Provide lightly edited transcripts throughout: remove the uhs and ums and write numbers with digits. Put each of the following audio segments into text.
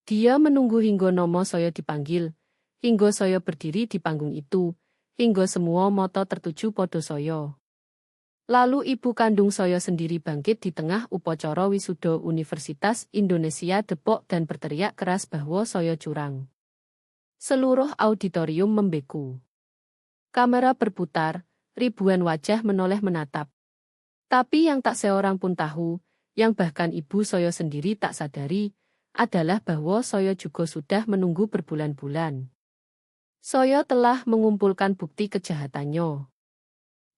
Dia menunggu hingga nomo saya dipanggil, hingga saya berdiri di panggung itu, hingga semua mata tertuju pada saya. Lalu ibu kandung saya sendiri bangkit di tengah upacara wisuda Universitas Indonesia Depok dan berteriak keras bahwa saya curang. Seluruh auditorium membeku. Kamera berputar, ribuan wajah menoleh menatap. Tapi yang tak seorang pun tahu, yang bahkan ibu saya sendiri tak sadari, adalah bahwa saya juga sudah menunggu berbulan-bulan. Saya telah mengumpulkan bukti kejahatannya.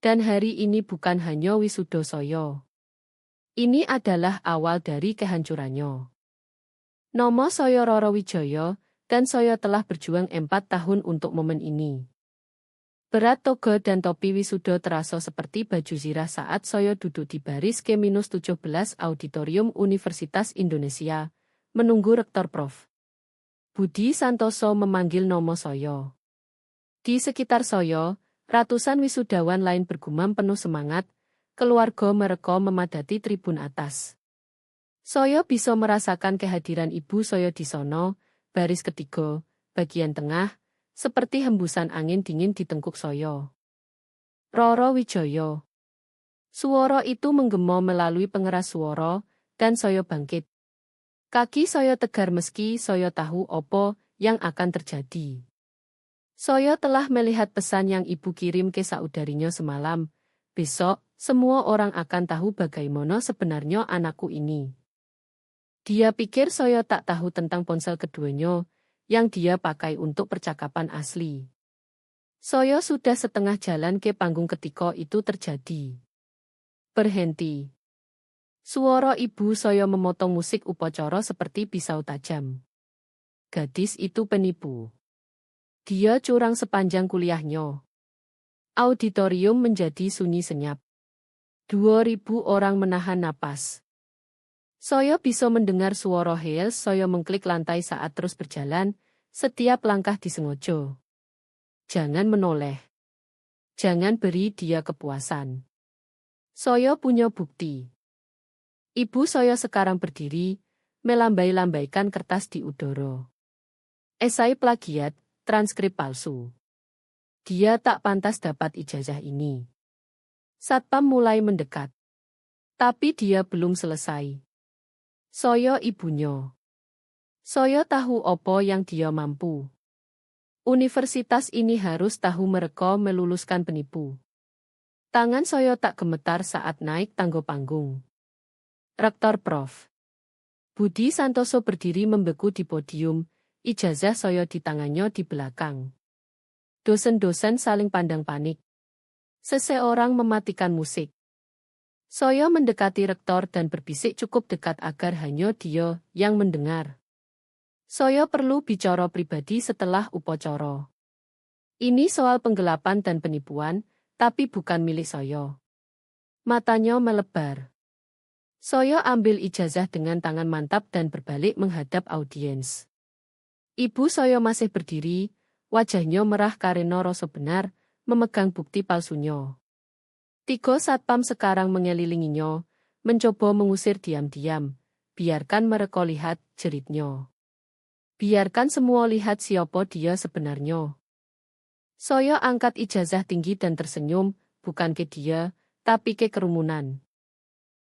Dan hari ini bukan hanya wisuda saya. Ini adalah awal dari kehancurannya. Nama saya Roro Wijaya, dan saya telah berjuang 4 tahun untuk momen ini. Berat toga dan topi wisuda terasa seperti baju zirah saat saya duduk di baris K-17 Auditorium Universitas Indonesia, menunggu Rektor Prof. Budi Santoso memanggil nama saya. Di sekitar saya, ratusan wisudawan lain bergumam penuh semangat, keluarga mereka memadati tribun atas. Saya bisa merasakan kehadiran ibu saya di sono, baris ketiga, bagian tengah, seperti hembusan angin dingin di tengkuk saya. Roro Wijaya. Suara itu menggema melalui pengeras suara, dan saya bangkit. Kaki saya tegar meski saya tahu apa yang akan terjadi. Saya telah melihat pesan yang ibu kirim ke saudarinya semalam. Besok, semua orang akan tahu bagaimana sebenarnya anakku ini. Dia pikir saya tak tahu tentang ponsel keduanya, yang dia pakai untuk percakapan asli. Saya sudah setengah jalan ke panggung ketika itu terjadi. Berhenti. Suara ibu saya memotong musik upacara seperti pisau tajam. Gadis itu penipu. Dia curang sepanjang kuliahnya. Auditorium menjadi sunyi senyap. 2.000 orang menahan napas. Saya bisa mendengar suara heels saya mengklik lantai saat terus berjalan, setiap langkah disengaja. Jangan menoleh. Jangan beri dia kepuasan. Saya punya bukti. Ibu saya sekarang berdiri, melambai-lambaikan kertas di udara. Esai plagiat, transkrip palsu. Dia tak pantas dapat ijazah ini. Satpam mulai mendekat. Tapi dia belum selesai. Saya ibunya. Saya tahu apa yang dia mampu. Universitas ini harus tahu mereka meluluskan penipu. Tangan saya tak gemetar saat naik tangga panggung. Rektor Prof. Budi Santoso berdiri membeku di podium, ijazah saya di tangannya di belakang. Dosen-dosen saling pandang panik. Seseorang mematikan musik. Saya mendekati rektor dan berbisik cukup dekat agar hanya dia yang mendengar. Saya perlu bicara pribadi setelah upacara. Ini soal penggelapan dan penipuan, tapi bukan milik saya. Matanya melebar. Saya ambil ijazah dengan tangan mantap dan berbalik menghadap audiens. Ibu saya masih berdiri, wajahnya merah karena rasa benar, memegang bukti palsunya. 3 satpam sekarang mengelilinginya, mencoba mengusir diam-diam. Biarkan mereka lihat, jeritnya. Biarkan semua lihat siapa dia sebenarnya. Saya angkat ijazah tinggi dan tersenyum, bukan ke dia, tapi ke kerumunan.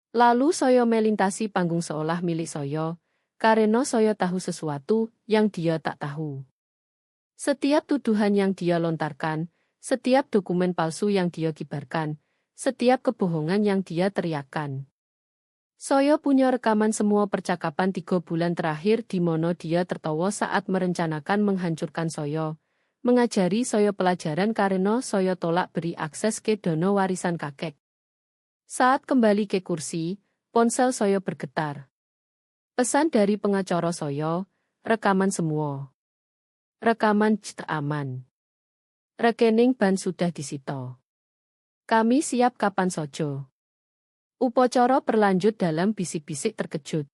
Lalu saya melintasi panggung seolah milik saya, karena saya tahu sesuatu yang dia tak tahu. Setiap tuduhan yang dia lontarkan, setiap dokumen palsu yang dia kibarkan, setiap kebohongan yang dia teriakkan. Saya punya rekaman semua percakapan 3 bulan terakhir di mana dia tertawa saat merencanakan menghancurkan saya, mengajari saya pelajaran karena saya tolak beri akses ke dana warisan kakek. Saat kembali ke kursi, ponsel saya bergetar. Pesan dari pengacara saya, rekaman semua. Rekaman aman. Rekening ban sudah disita. Kami siap kapan saja. Upacara berlanjut dalam bisik-bisik terkejut.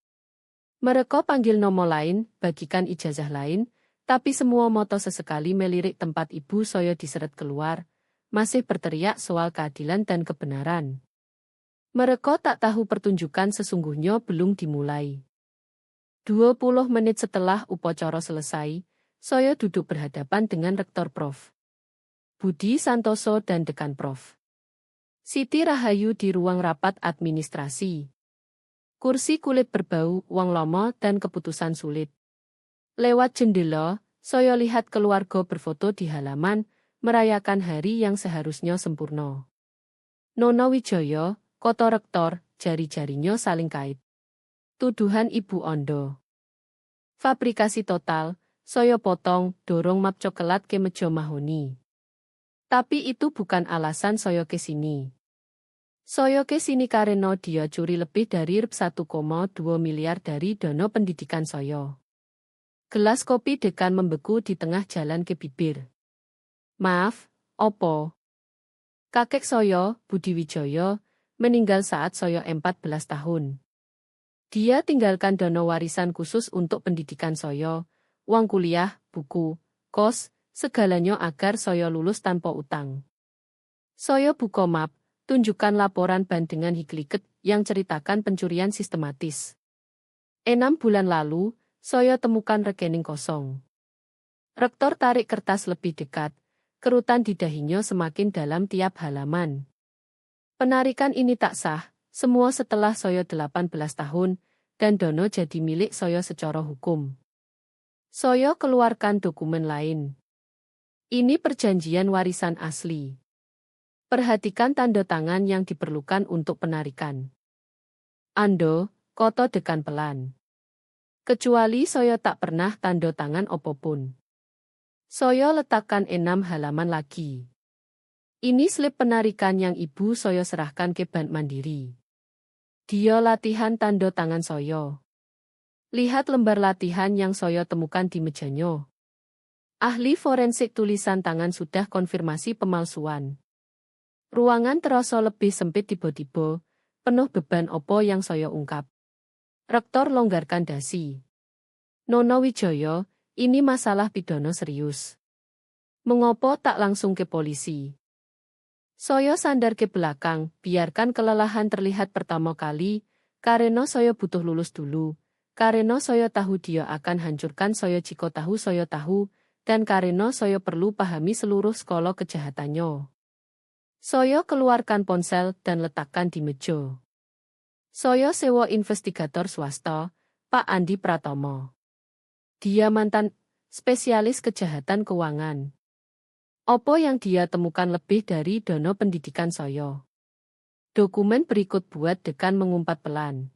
Mereka panggil nama lain, bagikan ijazah lain, tapi semua mata sesekali melirik tempat ibu saya diseret keluar, masih berteriak soal keadilan dan kebenaran. Mereka tak tahu pertunjukan sesungguhnya belum dimulai. 20 menit setelah upacara selesai, saya duduk berhadapan dengan Rektor Prof. Budi Santoso dan Dekan Prof. Siti Rahayu di ruang rapat administrasi. Kursi kulit berbau, wong lomo, dan keputusan sulit. Lewat jendela, saya lihat keluarga berfoto di halaman, merayakan hari yang seharusnya sempurna. Nono Wijaya, kota rektor, jari-jarinya saling kait. Tuduhan Ibu Ondo. Fabrikasi total, saya potong, dorong map coklat ke meja mahoni. Tapi itu bukan alasan saya ke sini. Saya ke sini karena dia curi lebih dari 1,2 miliar dari dana pendidikan saya. Gelas kopi dekan membeku di tengah jalan ke bibir. Maaf, opo? Kakek saya, Budi Wijaya, meninggal saat saya 14 tahun. Dia tinggalkan dana warisan khusus untuk pendidikan saya, uang kuliah, buku, kos, segalanya agar saya lulus tanpa utang. Saya buka map, tunjukkan laporan ban dengan hikliket yang ceritakan pencurian sistematis. 6 bulan lalu, saya temukan rekening kosong. Rektor tarik kertas lebih dekat, kerutan di dahinya semakin dalam tiap halaman. Penarikan ini tak sah, semua setelah saya 18 tahun, dan dana jadi milik saya secara hukum. Saya keluarkan dokumen lain. Ini perjanjian warisan asli. Perhatikan tanda tangan yang diperlukan untuk penarikan. Ando, koto dekan pelan. Kecuali saya tak pernah tanda tangan apapun. Saya letakkan 6 halaman lagi. Ini slip penarikan yang ibu saya serahkan ke Bank Mandiri. Dia latihan tanda tangan saya. Lihat lembar latihan yang saya temukan di mejanya. Ahli forensik tulisan tangan sudah konfirmasi pemalsuan. Ruangan terasa lebih sempit tiba-tiba, penuh beban opo yang saya ungkap. Rektor longgarkan dasi. Nono Wijaya, ini masalah pidana serius. Mengopo tak langsung ke polisi? Saya sandar ke belakang, biarkan kelelahan terlihat pertama kali, karena saya butuh lulus dulu, karena saya tahu dia akan hancurkan saya jika tahu saya tahu, dan karena saya perlu pahami seluruh skala kejahatannya. Saya keluarkan ponsel dan letakkan di meja. Saya sewa investigator swasta, Pak Andi Pratomo. Dia mantan spesialis kejahatan keuangan. Apa yang dia temukan lebih dari dana pendidikan saya? Dokumen berikut buat dekan mengumpat pelan.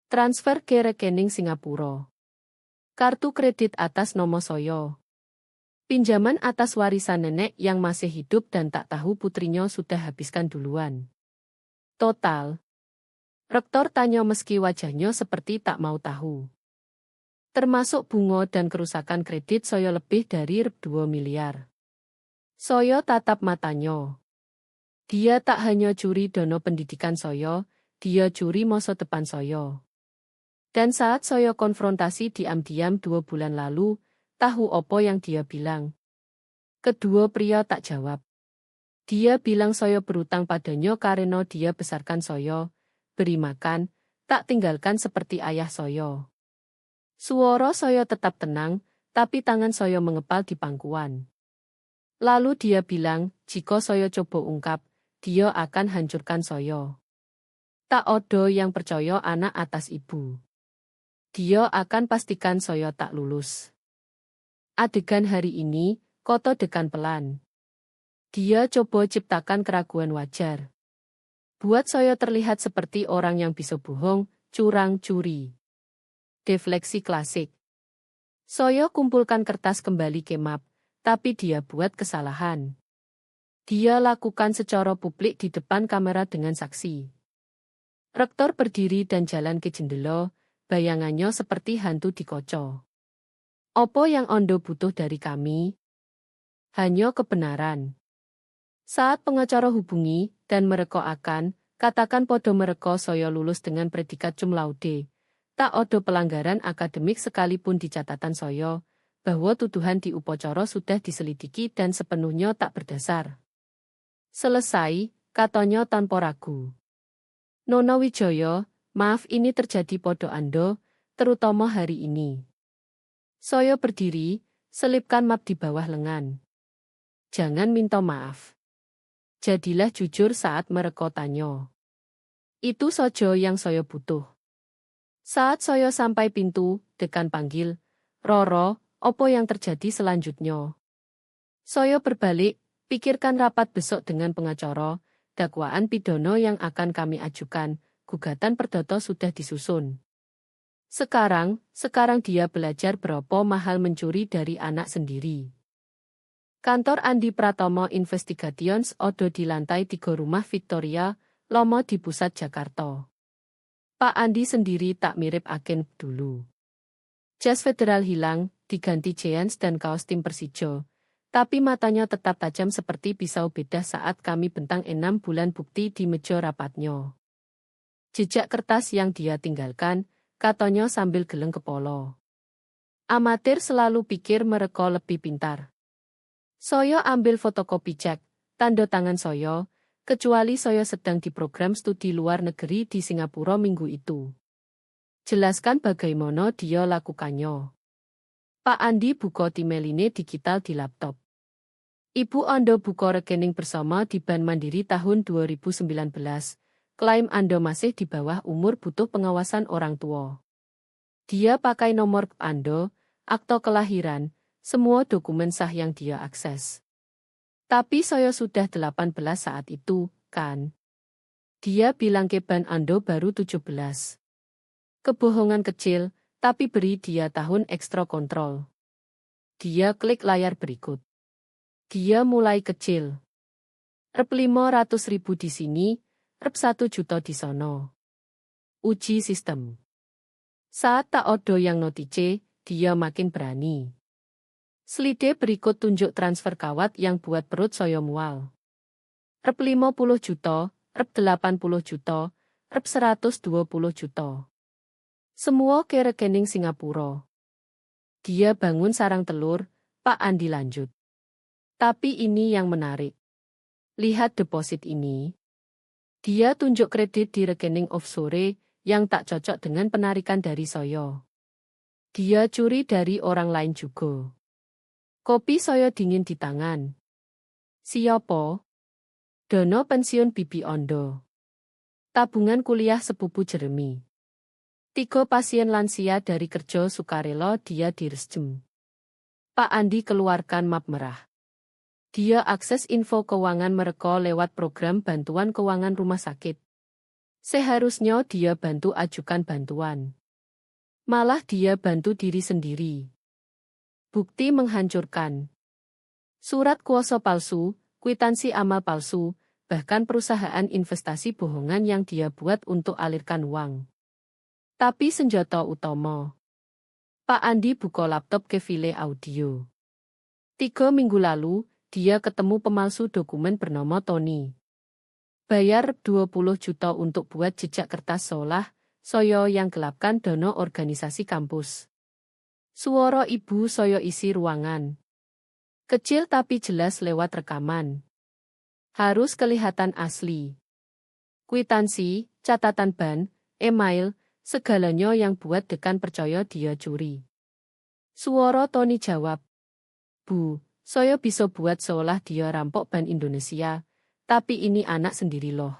Transfer ke rekening Singapura. Kartu kredit atas nama saya. Pinjaman atas warisan nenek yang masih hidup dan tak tahu putrinya sudah habiskan duluan. Total. Rektor tanya meski wajahnya seperti tak mau tahu. Termasuk bunga dan kerusakan kredit saya lebih dari 2 miliar. Saya tatap matanya. Dia tak hanya curi dana pendidikan saya, dia curi masa depan saya. Dan saat saya konfrontasi diam-diam 2 bulan lalu, tahu apa yang dia bilang? Kedua pria tak jawab. Dia bilang saya berutang padanya karena dia besarkan saya, beri makan, tak tinggalkan seperti ayah saya. Suara saya tetap tenang, tapi tangan saya mengepal di pangkuan. Lalu dia bilang, jika saya coba ungkap, dia akan hancurkan saya. Tak ada yang percaya anak atas ibu. Dia akan pastikan saya tak lulus. Adegan hari ini, koto dekan pelan. Dia coba ciptakan keraguan wajar. Buat saya terlihat seperti orang yang bisa bohong, curang, curi. Defleksi klasik. Saya kumpulkan kertas kembali ke map. Tapi dia buat kesalahan. Dia lakukan secara publik di depan kamera dengan saksi. Rektor berdiri dan jalan ke jendela, bayangannya seperti hantu di kaca. Apa yang Anda butuh dari kami? Hanya kebenaran. Saat pengacara hubungi, dan mereka akan, katakan podo mereka saya lulus dengan predikat cum laude. Tak ada pelanggaran akademik sekalipun di catatan saya, bahwa tuduhan di upacara sudah diselidiki dan sepenuhnya tak berdasar. Selesai, katanya tanpa ragu. Nono Wijaya, maaf ini terjadi podo Ando, terutama hari ini. Saya berdiri, selipkan map di bawah lengan. Jangan minta maaf. Jadilah jujur saat mereka tanya. Itu saja yang saya butuh. Saat saya sampai pintu, Dekan panggil, Roro, apa yang terjadi selanjutnya? Saya berbalik, pikirkan rapat besok dengan pengacara, dakwaan pidana yang akan kami ajukan, gugatan perdata sudah disusun. Sekarang dia belajar berapa mahal mencuri dari anak sendiri. Kantor Andi Pratomo Investigations ada di lantai 3 Rumah Victoria, Lomo di pusat Jakarta. Pak Andi sendiri tak mirip agen dulu. Jas federal hilang, diganti jeans dan kaos tim Persijo. Tapi matanya tetap tajam seperti pisau bedah saat kami bentang 6 bulan bukti di meja rapatnya. Jejak kertas yang dia tinggalkan, katanya sambil geleng kepala. Amatir selalu pikir mereka lebih pintar. Saya ambil fotokopi cek, tanda tangan saya, kecuali saya sedang di program studi luar negeri di Singapura minggu itu. Jelaskan bagaimana dia lakukannya. Pak Andi buka timeline digital di laptop. Ibu Anda buka rekening bersama di Bank Mandiri tahun 2019. Klaim Anda masih di bawah umur butuh pengawasan orang tua. Dia pakai nomor Anda, akta kelahiran, semua dokumen sah yang dia akses. Tapi saya sudah 18 saat itu, kan? Dia bilang ke Ban Ando baru 17. Kebohongan kecil, tapi beri dia tahun ekstra kontrol. Dia klik layar berikut. Dia mulai kecil. Rp 500.000 di sini, Rp 1 juta di sono. Uji sistem. Saat tak ada yang notice, dia makin berani. Slide berikut tunjuk transfer kawat yang buat perut saya mual. Rp 50 juta, Rp 80 juta, Rp 120 juta. Semua ke rekening Singapura. Dia bangun sarang telur, Pak Andi lanjut. Tapi ini yang menarik. Lihat deposit ini. Dia tunjuk kredit di rekening offshore yang tak cocok dengan penarikan dari saya. Dia curi dari orang lain juga. Kopi saya dingin di tangan. Siapa? Dana pensiun Bibi Ondo. Tabungan kuliah sepupu Jeremy. 3 pasien lansia dari kerja sukarela dia diresjem. Pak Andi keluarkan map merah. Dia akses info keuangan mereka lewat program bantuan keuangan rumah sakit. Seharusnya dia bantu ajukan bantuan. Malah dia bantu diri sendiri. Bukti menghancurkan. Surat kuasa palsu, kwitansi amal palsu, bahkan perusahaan investasi bohongan yang dia buat untuk alirkan uang. Tapi senjata utama. Pak Andi buka laptop ke file audio. 3 minggu lalu, dia ketemu pemalsu dokumen bernama Tony. Bayar 20 juta untuk buat jejak kertas seolah saya yang gelapkan dana organisasi kampus. Suara ibu saya isi ruangan. Kecil tapi jelas lewat rekaman. Harus kelihatan asli. Kwitansi, catatan ban, email, segalanya yang buat Dekan percaya dia curi. Suara Tony jawab. Bu, saya bisa buat seolah dia rampok Bank Indonesia, tapi ini anak sendiri loh.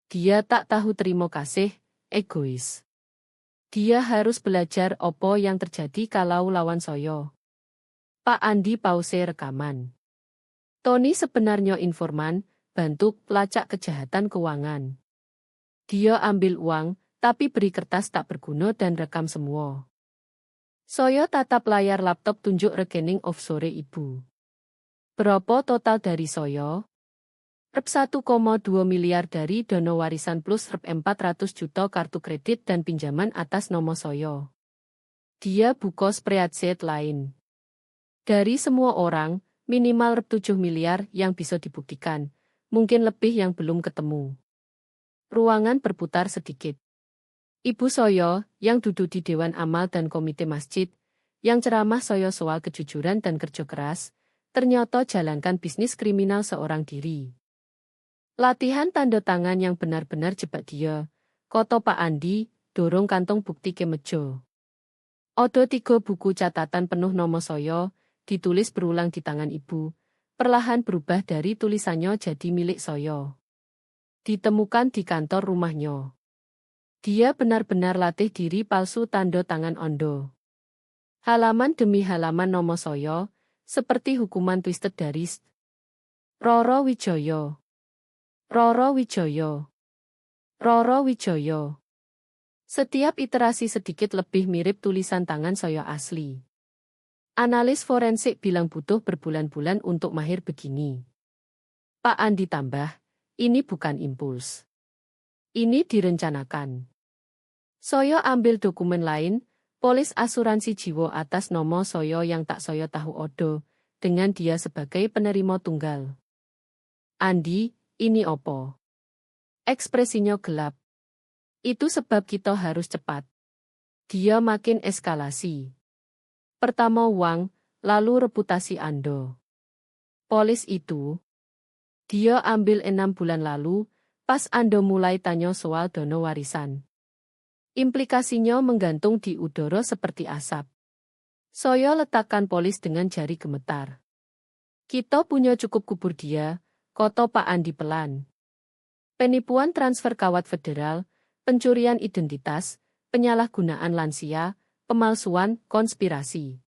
Dia tak tahu terima kasih, egois. Dia harus belajar apa yang terjadi kalau lawan saya. Pak Andi pause rekaman. Tony sebenarnya informan, bantu pelacak kejahatan keuangan. Dia ambil uang, tapi beri kertas tak berguna dan rekam semua. Saya tatap layar laptop tunjuk rekening offshore ibu. Berapa total dari saya? Rp 1,2 miliar dari dana warisan plus Rp 400 juta kartu kredit dan pinjaman atas nama saya. Dia buka spreadsheet lain. Dari semua orang, minimal Rp 7 miliar yang bisa dibuktikan, mungkin lebih yang belum ketemu. Ruangan berputar sedikit. Ibu saya, yang duduk di Dewan Amal dan Komite Masjid, yang ceramah saya soal kejujuran dan kerja keras, ternyata jalankan bisnis kriminal seorang diri. Latihan tanda tangan yang benar-benar jebak dia, kata Pak Andi, dorong kantong bukti kemeja. Ada 3 buku catatan penuh nama saya, ditulis berulang di tangan ibu, perlahan berubah dari tulisannya jadi milik saya. Ditemukan di kantor rumahnya. Dia benar-benar latih diri palsu tanda tangan Ondo. Halaman demi halaman nama saya, seperti hukuman twisted dari Roro Wijaya. Roro Wijaya. Roro Wijaya. Setiap iterasi sedikit lebih mirip tulisan tangan saya asli. Analis forensik bilang butuh berbulan-bulan untuk mahir begini. Pak Andi tambah, ini bukan impuls. Ini direncanakan. Saya ambil dokumen lain, polis asuransi jiwa atas nama saya yang tak saya tahu odo, dengan dia sebagai penerima tunggal. Andi, ini opo? Ekspresinya gelap. Itu sebab kita harus cepat. Dia makin eskalasi. Pertama uang, lalu reputasi Ando. Polis itu. Dia ambil 6 bulan lalu, pas Ando mulai tanya soal dana warisan. Implikasinya menggantung di udara seperti asap. Saya letakkan polis dengan jari gemetar. Kita punya cukup kubur dia, kata Pak Andi pelan. Penipuan transfer kawat federal, pencurian identitas, penyalahgunaan lansia, pemalsuan, konspirasi.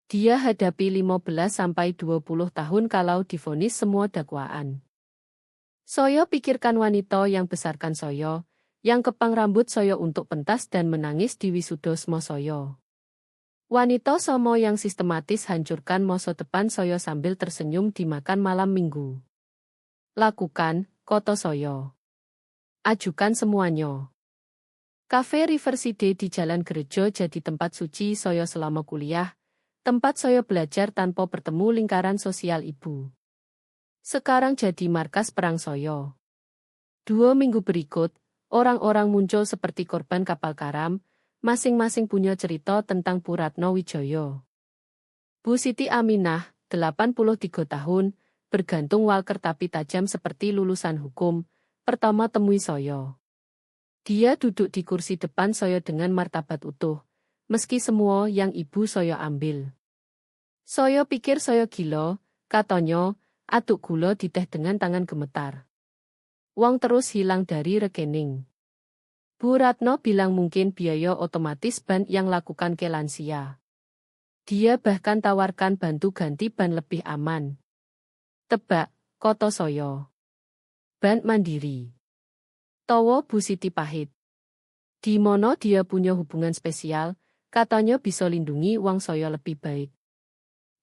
Dia hadapi 15-20 tahun kalau divonis semua dakwaan. Saya pikirkan wanita yang besarkan saya, yang kepang rambut saya untuk pentas dan menangis di wisuda semua saya. Wanita somo yang sistematis hancurkan masa depan saya sambil tersenyum di makan malam minggu. Lakukan, kata saya. Ajukan semuanya. Cafe Riverside di Jalan Gereja jadi tempat suci saya selama kuliah, tempat saya belajar tanpa bertemu lingkaran sosial ibu. Sekarang jadi markas perang saya. 2 minggu berikut, orang-orang muncul seperti korban kapal karam, masing-masing punya cerita tentang Puratno Wijaya. Bu Siti Aminah, 83 tahun, bergantung walker tapi tajam seperti lulusan hukum, pertama temui saya. Dia duduk di kursi depan saya dengan martabat utuh, meski semua yang ibu saya ambil. Saya pikir saya gila, katanya, aduk gula di teh dengan tangan gemetar. Uang terus hilang dari rekening. Bu Ratno bilang mungkin biaya otomatis ban yang lakukan ke lansia. Dia bahkan tawarkan bantu ganti ban lebih aman. Tebak, kata saya. Ban mandiri. Tawa Bu Siti pahit. Di mana dia punya hubungan spesial, katanya bisa lindungi uang saya lebih baik.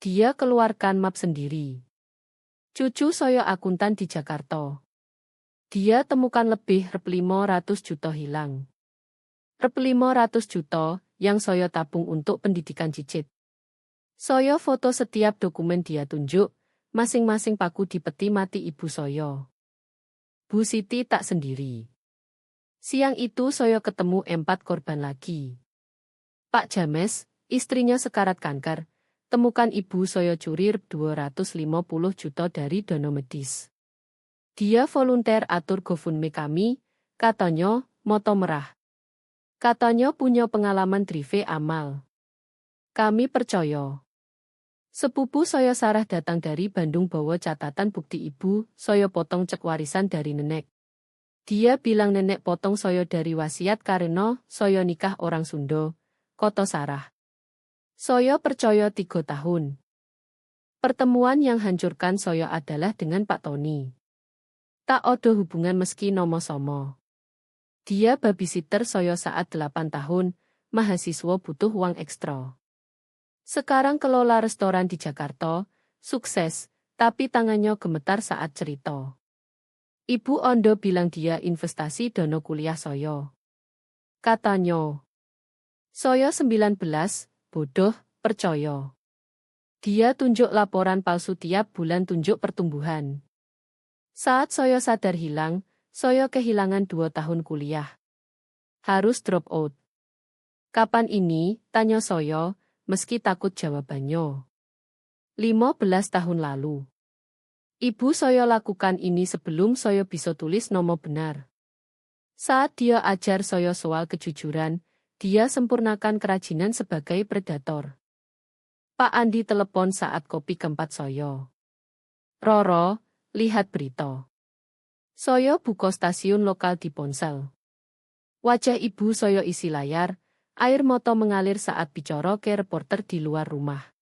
Dia keluarkan map sendiri. Cucu saya akuntan di Jakarta. Dia temukan lebih rp 500 juta hilang. Rp 500 juta yang saya tabung untuk pendidikan cicit. Saya foto setiap dokumen dia tunjuk, masing-masing paku di peti mati ibu saya. Bu Siti tak sendiri. Siang itu saya ketemu 4 korban lagi. Pak James, istrinya sekarat kanker, temukan ibu saya curi 250 juta dari dana medis. Dia volunteer atur GoFundMe kami, katanya, moto merah. Katanya punya pengalaman drive amal. Kami percaya. Sepupu saya Sarah datang dari Bandung bawa catatan bukti ibu, saya potong cek warisan dari nenek. Dia bilang nenek potong saya dari wasiat karena saya nikah orang Sunda, kata Sarah. Saya percaya 3 tahun. Pertemuan yang hancurkan saya adalah dengan Pak Tony. Tak ada hubungan meski nomo somo. Dia babysitter saya saat 8 tahun, mahasiswa butuh uang ekstra. Sekarang kelola restoran di Jakarta, sukses, tapi tangannya gemetar saat cerita. Ibu Ondo bilang dia investasi dana kuliah saya. Katanya, saya 19, bodoh, percaya. Dia tunjuk laporan palsu tiap bulan tunjuk pertumbuhan. Saat saya sadar hilang, saya kehilangan 2 tahun kuliah. Harus drop out. Kapan ini, tanya saya, meski takut jawabannya. 15 tahun lalu. Ibu saya lakukan ini sebelum saya bisa tulis nama benar. Saat dia ajar saya soal kejujuran, dia sempurnakan kerajinan sebagai predator. Pak Andi telepon saat kopi keempat saya. Roro, lihat berita. Saya buka stasiun lokal di ponsel. Wajah ibu saya isi layar, air mata mengalir saat bicara ke reporter di luar rumah.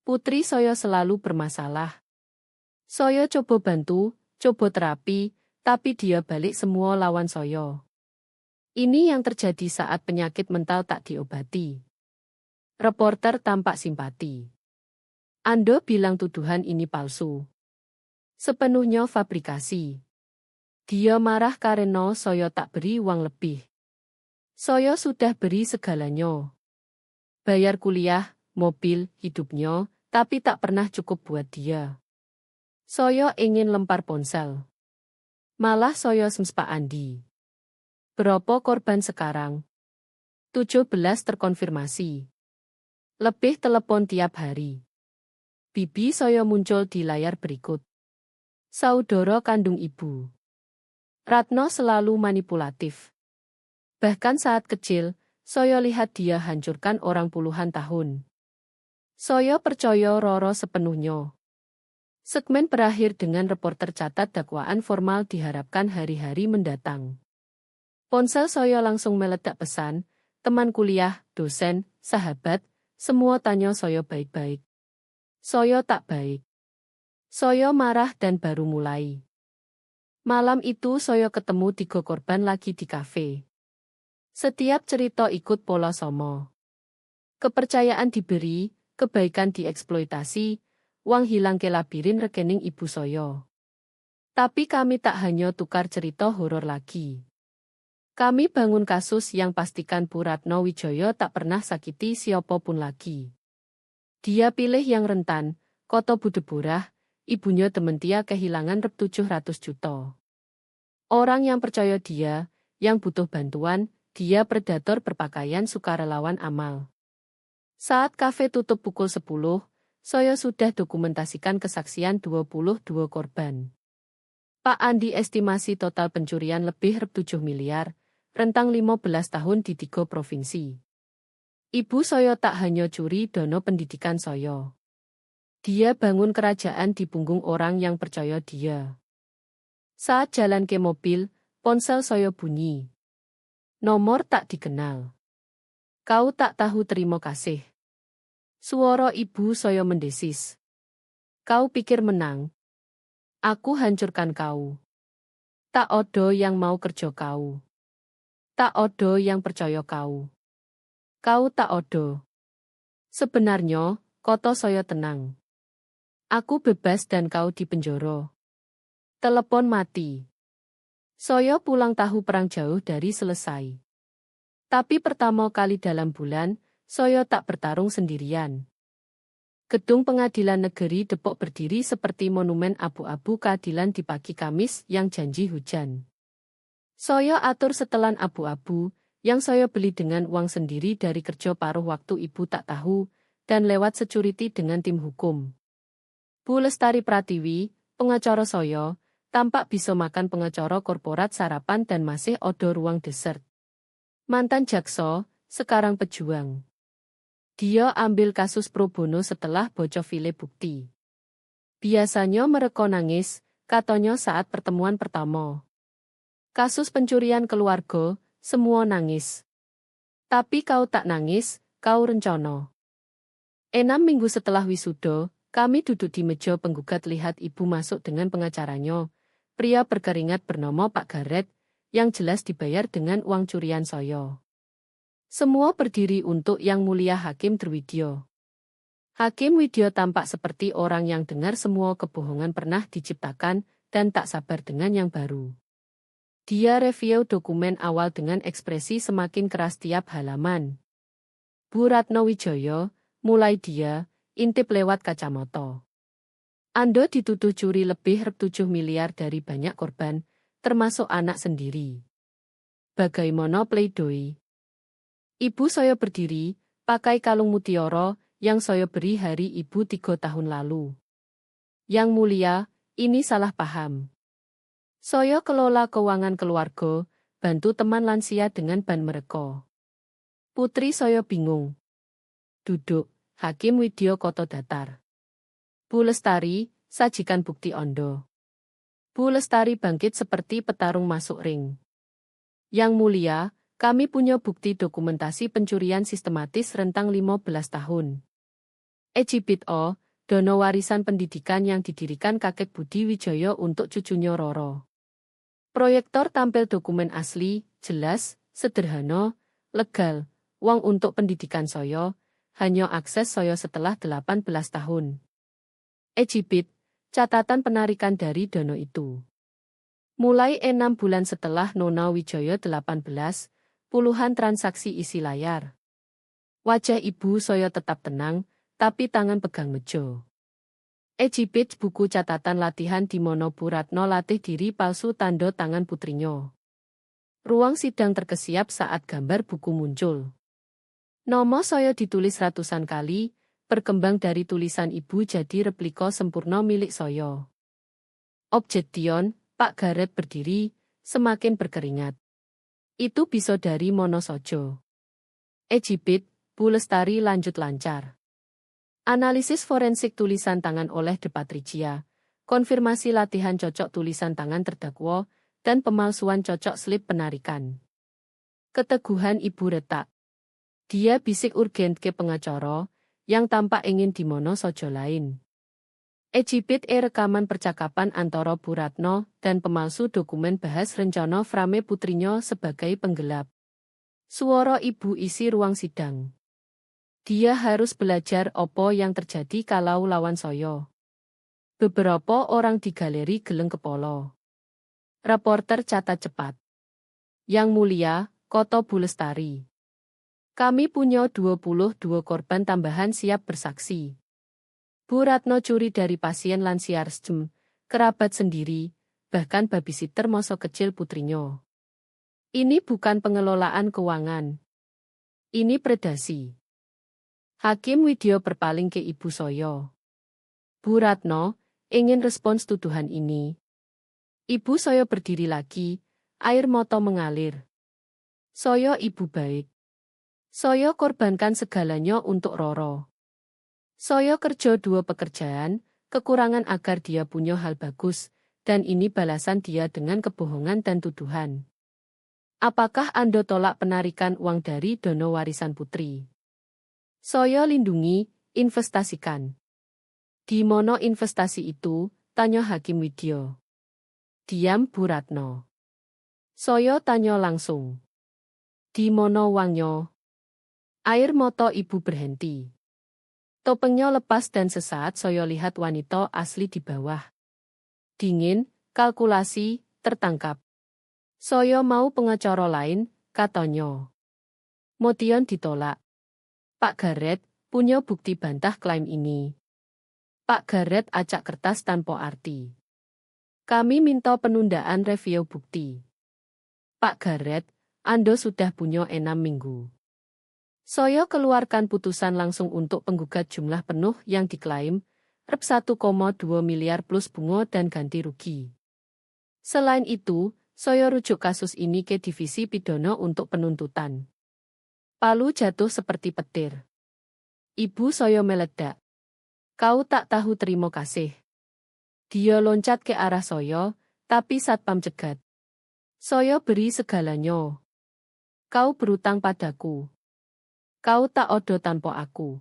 Putri saya selalu bermasalah. Saya coba bantu, coba terapi, tapi dia balik semua lawan saya. Ini yang terjadi saat penyakit mental tak diobati. Reporter tampak simpati. Anda bilang tuduhan ini palsu. Sepenuhnya fabrikasi. Dia marah karena saya tak beri uang lebih. Saya sudah beri segalanya. Bayar kuliah, mobil, hidupnya, tapi tak pernah cukup buat dia. Saya ingin lempar ponsel. Malah saya sems Pak Andi. Berapa korban sekarang? 17 terkonfirmasi. Lebih telepon tiap hari. Bibi saya muncul di layar berikut. Saudara kandung ibu. Ratno selalu manipulatif. Bahkan saat kecil, saya lihat dia hancurkan orang puluhan tahun. Saya percaya Roro sepenuhnya. Segmen berakhir dengan reporter catat dakwaan formal diharapkan hari-hari mendatang. Ponsel saya langsung meledak pesan, teman kuliah, dosen, sahabat, semua tanya saya baik-baik. Saya tak baik. Saya marah dan baru mulai. Malam itu saya ketemu 3 korban lagi di kafe. Setiap cerita ikut pola sama. Kepercayaan diberi, kebaikan dieksploitasi, uang hilang ke labirin rekening ibu saya. Tapi kami tak hanya tukar cerita horor lagi. Kami bangun kasus yang pastikan Bu Ratno Wijaya tak pernah sakiti siapapun lagi. Dia pilih yang rentan, Koto Budeburah, ibunya Dementia kehilangan rep 700 juta. Orang yang percaya dia, yang butuh bantuan, dia predator berpakaian sukarelawan amal. Saat kafe tutup pukul 10, saya sudah dokumentasikan kesaksian 22 korban. Pak Andi estimasi total pencurian lebih rep 7 miliar, rentang 15 tahun di 3 provinsi. Ibu saya tak hanya curi dana pendidikan saya. Dia bangun kerajaan di punggung orang yang percaya dia. Saat jalan ke mobil, ponsel saya bunyi. Nomor tak dikenal. Kau tak tahu terima kasih. Suara ibu saya mendesis. Kau pikir menang? Aku hancurkan kau. Tak ada yang mau kerja kau. Tak ada yang percaya kau. Kau tak ada. Sebenarnya, koto saya tenang. Aku bebas dan kau di penjara. Telepon mati. Saya pulang tahu perang jauh dari selesai. Tapi pertama kali dalam bulan, saya tak bertarung sendirian. Gedung Pengadilan Negeri Depok berdiri seperti monumen abu-abu keadilan di pagi Kamis yang janji hujan. Saya atur setelan abu-abu, yang saya beli dengan uang sendiri dari kerja paruh waktu ibu tak tahu, dan lewat security dengan tim hukum. Bu Lestari Pratiwi, pengacara saya, tampak bisa makan pengacara korporat sarapan dan masih ada ruang dessert. Mantan jaksa, sekarang pejuang. Dia ambil kasus pro bono setelah bocor file bukti. Biasanya mereka nangis, katanya saat pertemuan pertama. Kasus pencurian keluarga, semua nangis. Tapi kau tak nangis, kau rencana. 6 minggu setelah wisuda, kami duduk di meja penggugat lihat ibu masuk dengan pengacaranya. Pria berkeringat bernama Pak Garet, yang jelas dibayar dengan uang curian saya. Semua berdiri untuk Yang Mulia Hakim Drwidyo. Hakim Widyo tampak seperti orang yang dengar semua kebohongan pernah diciptakan dan tak sabar dengan yang baru. Dia review dokumen awal dengan ekspresi semakin keras tiap halaman. Bu Ratno Wijaya, mulai dia, intip lewat kacamata. Anda dituduh curi lebih rp 7 miliar dari banyak korban, termasuk anak sendiri. Bagaimana pledoi? Ibu saya berdiri, pakai kalung mutiara, yang saya beri hari ibu 3 tahun lalu. Yang Mulia, ini salah paham. Saya kelola keuangan keluarga, bantu teman lansia dengan ban mereka. Putri saya bingung. Duduk, Hakim Widya Koto datar. Bu Lestari, sajikan bukti Anda. Bu Lestari bangkit seperti petarung masuk ring. Yang mulia, kami punya bukti dokumentasi pencurian sistematis rentang 15 tahun. Exhibit O, dana warisan pendidikan yang didirikan kakek Budi Wijaya untuk cucunya Roro. Proyektor tampil dokumen asli, jelas, sederhana, legal, uang untuk pendidikan saya, hanya akses saya setelah 18 tahun. Exhibit, catatan penarikan dari dana itu. Mulai 6 bulan setelah Nona Wijaya 18, puluhan transaksi isi layar. Wajah ibu saya tetap tenang, tapi tangan pegang meja. Exhibit buku catatan latihan di mana Bu Ratno latih diri palsu tanda tangan putrinya. Ruang sidang terkesiap saat gambar buku muncul. Nama saya ditulis ratusan kali, berkembang dari tulisan ibu jadi replika sempurna milik saya. Objection, Pak Garret berdiri, semakin berkeringat. Itu bisa dari mana saja. Exhibit, Bu Lestari lanjut lancar. Analisis forensik tulisan tangan oleh De Patricia, konfirmasi latihan cocok tulisan tangan terdakwa, dan pemalsuan cocok slip penarikan. Keteguhan ibu retak. Dia bisik urgen ke pengacara, yang tampak ingin dimono saja lain. Exhibit E rekaman percakapan antara Bu Ratno dan pemalsu dokumen bahas rencana frame putrinya sebagai penggelap. Suara ibu isi ruang sidang. Dia harus belajar apa yang terjadi kalau lawan saya. Beberapa orang di galeri geleng kepala. Reporter catat cepat. Yang mulia, Koto Bu Lestari. Kami punya 22 korban tambahan siap bersaksi. Bu Ratno curi dari pasien lansia RSJM, kerabat sendiri, bahkan babysitter masa kecil putrinya. Ini bukan pengelolaan keuangan. Ini predasi. Hakim Widya berpaling ke ibu saya. Bu Ratno, ingin respons tuduhan ini. Ibu saya berdiri lagi, air mata mengalir. Saya ibu baik. Saya korbankan segalanya untuk Roro. Saya kerja 2 pekerjaan, kekurangan agar dia punya hal bagus, dan ini balasan dia dengan kebohongan dan tuduhan. Apakah Anda tolak penarikan uang dari dana warisan putri? Saya lindungi, investasikan. Di mana investasi itu? Tanya Hakim Widya. Diam Bu Ratno. Saya tanya langsung. Di mana uangnya? Air mata ibu berhenti. Topengnya lepas dan sesaat saya lihat wanita asli di bawah. Dingin, kalkulasi, tertangkap. Saya mau pengacara lain, katanya. Motion ditolak. Pak Garret, punya bukti bantah klaim ini. Pak Garret acak kertas tanpa arti. Kami minta penundaan review bukti. Pak Garret, Anda sudah punya 6 minggu. Saya keluarkan putusan langsung untuk penggugat jumlah penuh yang diklaim, Rp 1,2 miliar plus bunga dan ganti rugi. Selain itu, saya rujuk kasus ini ke Divisi Pidana untuk penuntutan. Palu jatuh seperti petir. Ibu saya meledak. Kau tak tahu terima kasih. Dia loncat ke arah saya, tapi satpam cegat. Saya beri segalanya. Kau berutang padaku. Kau tak odo tanpa aku.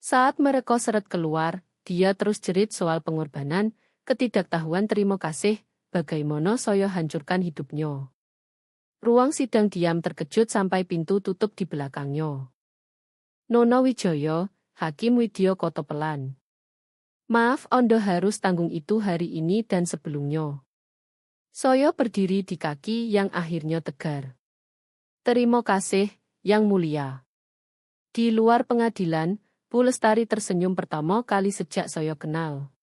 Saat mereka seret keluar, dia terus jerit soal pengorbanan, ketidaktahuan terima kasih, bagaimana saya hancurkan hidupnya. Ruang sidang diam terkejut sampai pintu tutup di belakangnya. Nona Wijaya, Hakim Widya Koto pelan. Maaf, Anda harus tanggung itu hari ini dan sebelumnya. Saya berdiri di kaki yang akhirnya tegar. Terima kasih, Yang Mulia. Di luar pengadilan, Bu Lestari tersenyum pertama kali sejak saya kenal.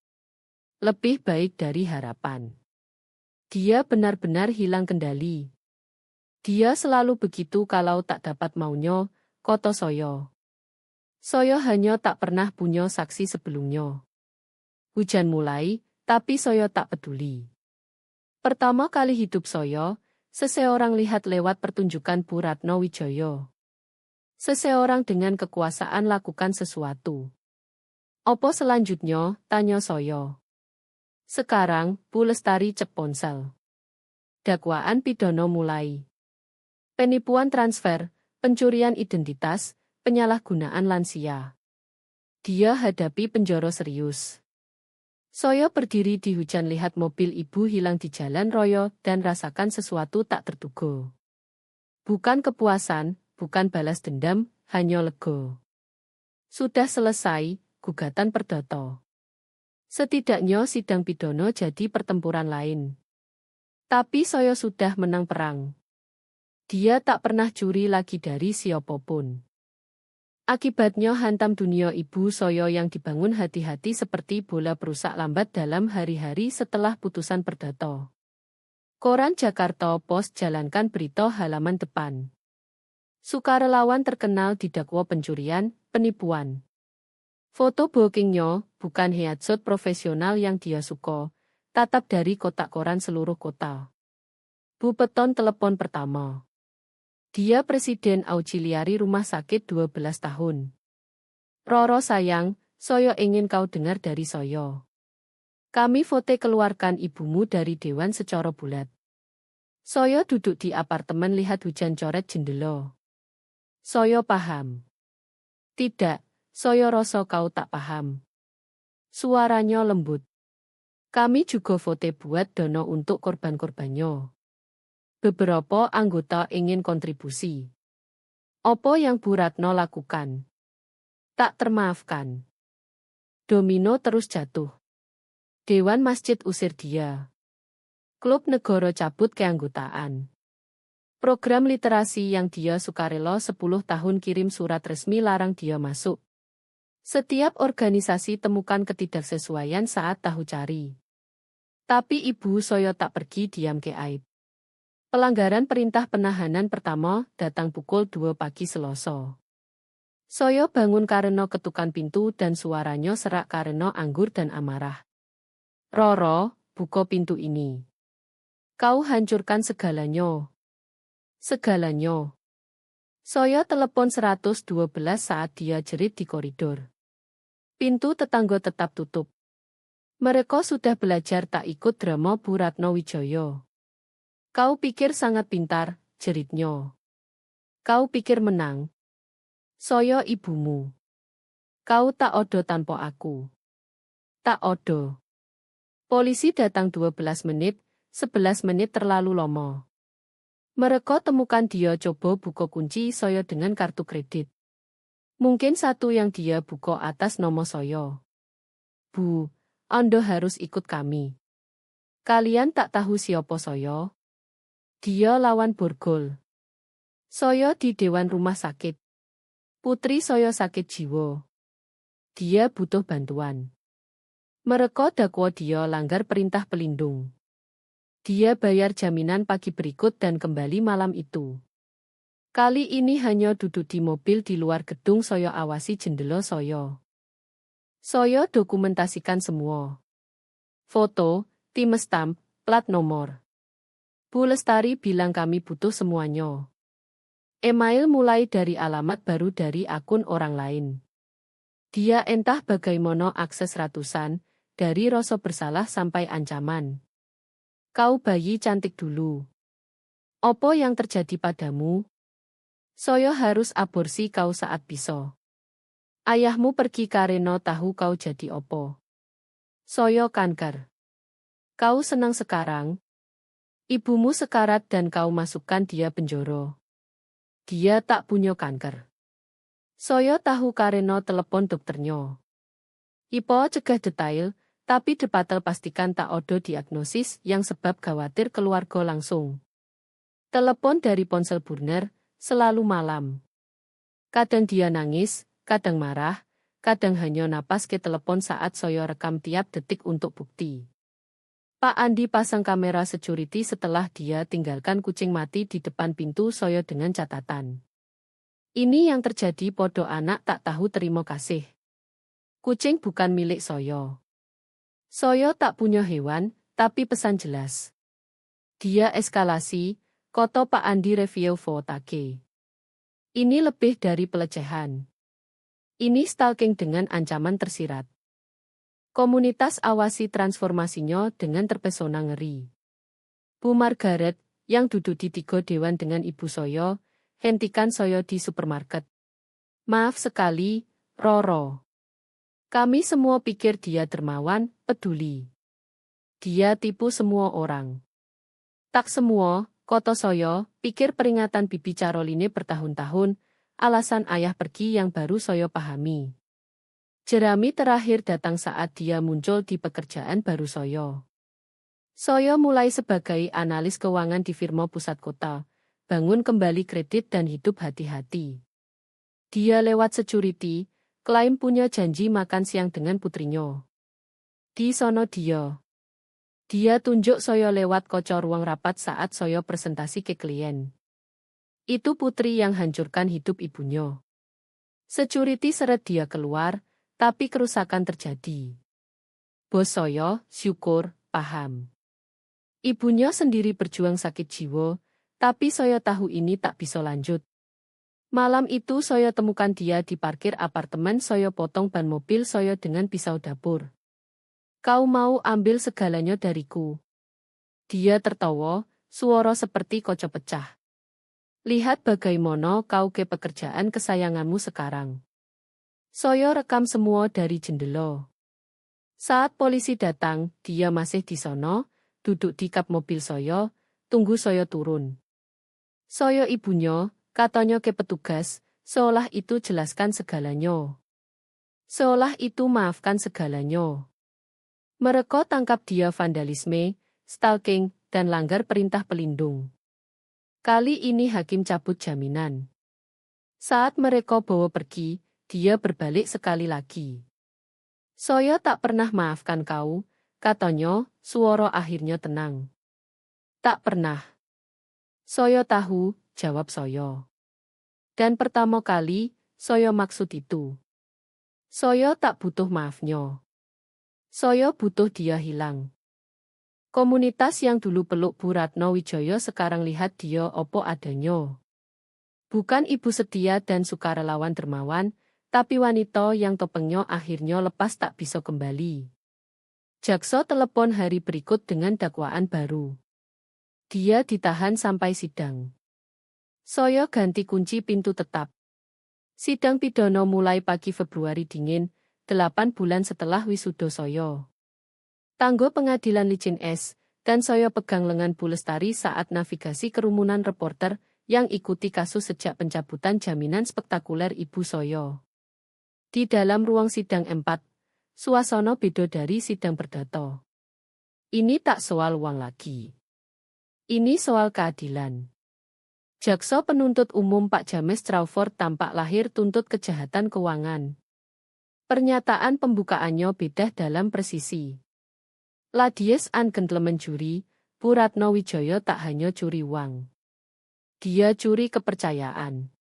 Lebih baik dari harapan. Dia benar-benar hilang kendali. Dia selalu begitu kalau tak dapat maunya, Koto saya. Saya hanya tak pernah punya saksi sebelumnya. Hujan mulai, tapi saya tak peduli. Pertama kali hidup saya Seseorang lihat lewat pertunjukan Bu Ratno Wijaya. Seseorang dengan kekuasaan lakukan sesuatu. Opo selanjutnya, tanya saya. Sekarang, Bu Lestari cek ponsel. Dakwaan pidana mulai. Penipuan transfer, pencurian identitas, penyalahgunaan lansia. Dia hadapi penjara serius. Saya berdiri di hujan lihat mobil ibu hilang di jalan raya dan rasakan sesuatu tak terduga. Bukan kepuasan, bukan balas dendam, hanya lega. Sudah selesai, gugatan perdata. Setidaknya sidang pidana jadi pertempuran lain. Tapi saya sudah menang perang. Dia tak pernah curi lagi dari siapapun. Akibatnya hantam dunia ibu saya yang dibangun hati-hati seperti bola perusak lambat dalam hari-hari setelah putusan perdata. Koran Jakarta Post jalankan berita halaman depan. Sukarelawan terkenal didakwa pencurian, penipuan. Foto bookingnya bukan headshot profesional yang dia suka, tatap dari kotak koran seluruh kota. Bu Peton telepon pertama. Dia presiden auxiliari rumah sakit 12 tahun. Roro sayang, saya ingin kau dengar dari saya. Kami vote keluarkan ibumu dari dewan secara bulat. Saya duduk di apartemen lihat hujan coret jendela. Saya paham. Tidak, saya rasa kau tak paham. Suaranya lembut. Kami juga vote buat dana untuk korban-korbannya. Beberapa anggota ingin kontribusi. Apa yang Bu Ratno lakukan? Tak termaafkan. Domino terus jatuh. Dewan Masjid usir dia. Klub negara cabut keanggotaan. Program literasi yang dia sukarela 10 tahun kirim surat resmi larang dia masuk. Setiap organisasi temukan ketidaksesuaian saat tahu cari. Tapi ibu saya tak pergi diam ke aib. Pelanggaran perintah penahanan pertama datang pukul 2 pagi Selasa. Saya bangun karena ketukan pintu dan suaranya serak karena anggur dan amarah. Roro, buka pintu ini. Kau hancurkan segalanya. Segalanya. Saya telepon 112 saat dia jerit di koridor. Pintu tetangga tetap tutup. Mereka sudah belajar tak ikut drama Bu Ratno Wijaya. Kau pikir sangat pintar, jeritnya. Kau pikir menang. Saya ibumu. Kau tak odo tanpa aku. Tak odo. Polisi datang 12 menit, 11 menit terlalu lama. Mereka temukan dia coba buka kunci saya dengan kartu kredit. Mungkin satu yang dia buka atas nama saya. Bu, Anda harus ikut kami. Kalian tak tahu siapa saya? Dia lawan borgol. Saya di dewan rumah sakit. Putri saya sakit jiwa. Dia butuh bantuan. Mereka dakwa dia langgar perintah pelindung. Dia bayar jaminan pagi berikut dan kembali malam itu. Kali ini hanya duduk di mobil di luar gedung saya awasi jendela saya. Saya dokumentasikan semua. Foto, tim stamp, plat nomor. Bu Lestari bilang kami butuh semuanya. Email mulai dari alamat baru dari akun orang lain. Dia entah bagaimana akses ratusan, dari rasa bersalah sampai ancaman. Kau bayi cantik dulu. Apa yang terjadi padamu? Saya harus aborsi kau saat bisa. Ayahmu pergi karena tahu kau jadi opo. Saya kanker. Kau senang sekarang? Ibumu sekarat dan kau masukkan dia penjara. Dia tak punya kanker. Saya tahu karena telepon dokternya. Ipo cegah detail, tapi depatel pastikan tak odo diagnosis yang sebab khawatir keluarga langsung. Telepon dari ponsel burner, selalu malam. Kadang dia nangis, kadang marah, kadang hanya napas ke telepon saat saya rekam tiap detik untuk bukti. Pak Andi pasang kamera security setelah dia tinggalkan kucing mati di depan pintu saya dengan catatan. Ini yang terjadi podo anak tak tahu terima kasih. Kucing bukan milik saya. Saya tak punya hewan, tapi pesan jelas. Dia eskalasi, Koto Pak Andi Review Votake. Ini lebih dari pelecehan. Ini stalking dengan ancaman tersirat. Komunitas awasi transformasinya dengan terpesona ngeri. Bu Margaret, yang duduk di 3 dewan dengan ibu Soyo, hentikan Soyo di supermarket. Maaf sekali, Roro. Kami semua pikir dia dermawan, peduli. Dia tipu semua orang. Tak semua, Koto Soyo, pikir peringatan Bibi Caroline bertahun-tahun, alasan ayah pergi yang baru Soyo pahami. Jerami terakhir datang saat dia muncul di pekerjaan baru Soyo. Soyo mulai sebagai analis keuangan di firma pusat kota, bangun kembali kredit dan hidup hati-hati. Dia lewat security, klaim punya janji makan siang dengan putrinya. Di sono dia tunjuk Soyo lewat kaca ruang rapat saat Soyo presentasi ke klien. Itu putri yang hancurkan hidup ibunya. Security seret dia keluar, tapi kerusakan terjadi. Bos Soyo, syukur, paham. Ibunya sendiri berjuang sakit jiwa, tapi Soyo tahu ini tak bisa lanjut. Malam itu Soyo temukan dia di parkir apartemen. Soyo potong ban mobil Soyo dengan pisau dapur. Kau mau ambil segalanya dariku? Dia tertawa, suara seperti kaca pecah. Lihat bagaimana kau ke pekerjaan kesayanganmu sekarang. Soyo rekam semua dari jendela. Saat polisi datang, dia masih di sono, duduk di kap mobil Soyo, tunggu Soyo turun. Soyo ibunya, katanya ke petugas, seolah itu jelaskan segalanya. Seolah itu maafkan segalanya. Mereka tangkap dia vandalisme, stalking, dan langgar perintah pelindung. Kali ini hakim cabut jaminan. Saat mereka bawa pergi, dia berbalik sekali lagi. Soyo tak pernah maafkan kau, katanya, suara akhirnya tenang. Tak pernah. Soyo tahu, jawab Soyo. Dan pertama kali, Soyo maksud itu. Soyo tak butuh maafnya. Soyo butuh dia hilang. Komunitas yang dulu peluk Bu Ratno Wijaya sekarang lihat dia opo adanya. Bukan ibu setia dan sukarelawan dermawan, tapi wanita yang topengnya akhirnya lepas tak bisa kembali. Jaksa telepon hari berikut dengan dakwaan baru. Dia ditahan sampai sidang. Soyo ganti kunci pintu tetap. Sidang pidana mulai pagi Februari dingin, 8 bulan setelah wisuda Soyo. Tanggo pengadilan licin es, dan Soyo pegang lengan Bu Lestari saat navigasi kerumunan reporter yang ikuti kasus sejak pencabutan jaminan spektakuler Ibu Soyo. Di dalam ruang sidang 4, suasana beda dari sidang perdata. Ini tak soal uang lagi. Ini soal keadilan. Jaksa penuntut umum Pak James Crawford tampak lahir tuntut kejahatan keuangan. Pernyataan pembukaannya beda dalam presisi. Ladies and gentlemen juri, Bu Ratno Wijaya tak hanya curi uang. Dia curi kepercayaan.